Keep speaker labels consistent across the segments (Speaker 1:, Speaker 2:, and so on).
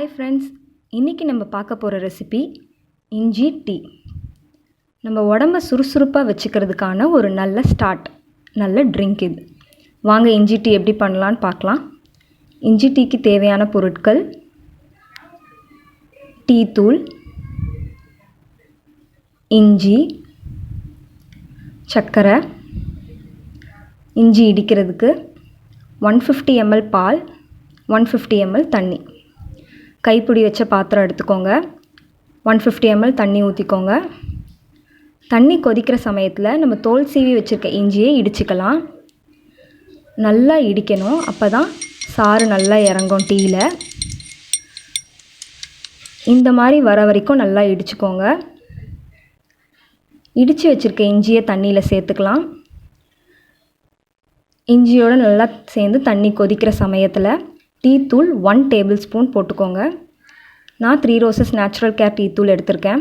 Speaker 1: Hi friends, இன்றைக்கி நம்ம பார்க்க போகிற ரெசிபி இஞ்சி டீ. நம்ம உடம்ப சுறுசுறுப்பாக வச்சுக்கிறதுக்கான ஒரு நல்ல நல்ல ட்ரிங்க் இது. வாங்க இஞ்சி டீ எப்படி பண்ணலான்னு பார்க்கலாம். இஞ்சி டீக்கு தேவையான பொருட்கள்: டீ தூள், இஞ்சி, சர்க்கரை, இஞ்சி இடிக்கிறதுக்கு 150 ml பால், 150 ml தண்ணி. கைப்பிடி வச்ச பாத்திரம் எடுத்துக்கோங்க. 150 ml தண்ணி ஊற்றிக்கோங்க. தண்ணி கொதிக்கிற சமயத்தில் நம்ம தோல் சீவி வச்சுருக்க இஞ்சியை இடிச்சுக்கலாம். நல்லா இடிக்கணும், அப்போ தான் சாறு நல்லா இறங்கும் டீயில். இந்த மாதிரி வர வரைக்கும் நல்லா இடிச்சுக்கோங்க. இடித்து வச்சுருக்க இஞ்சியை தண்ணியில் சேர்த்துக்கலாம். இஞ்சியோடு நல்லா சேர்ந்து தண்ணி கொதிக்கிற சமயத்தில் டீ தூள் 1 tablespoon போட்டுக்கோங்க. நான் 3 Roses நேச்சுரல் கேர் டீ தூள் எடுத்திருக்கேன்.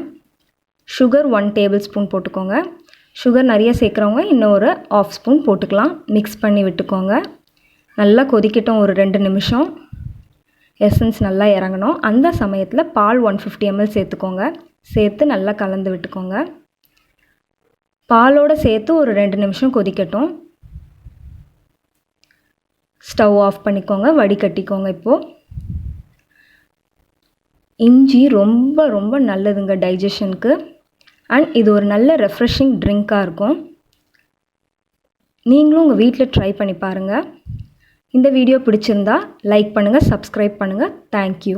Speaker 1: சுகர் 1 tablespoon போட்டுக்கோங்க. சுகர் நிறைய சேர்க்குறவங்க இன்னும் ஒரு 1/2 ஸ்பூன் போட்டுக்கலாம். மிக்ஸ் பண்ணி விட்டுக்கோங்க. நல்லா கொதிக்கட்டும் ஒரு 2 நிமிஷம். எசன்ஸ் நல்லா இறங்கணும். அந்த சமயத்தில் பால் 150 ml சேர்த்துக்கோங்க. சேர்த்து நல்லா கலந்து விட்டுக்கோங்க. பாலோடு சேர்த்து ஒரு 2 நிமிஷம் கொதிக்கட்டும். ஸ்டவ் ஆஃப் பண்ணிக்கோங்க, வடிகட்டிக்கோங்க. இப்போது இஞ்சி ரொம்ப ரொம்ப நல்லதுங்க டைஜஷனுக்கு. அண்ட் இது ஒரு நல்ல ரெஃப்ரெஷிங் ட்ரிங்காக இருக்கும். நீங்களும் உங்கள் வீட்டில் ட்ரை பண்ணி பாருங்கள். இந்த வீடியோ பிடிச்சிருந்தா லைக் பண்ணுங்கள், சப்ஸ்கிரைப் பண்ணுங்கள். தேங்க்யூ.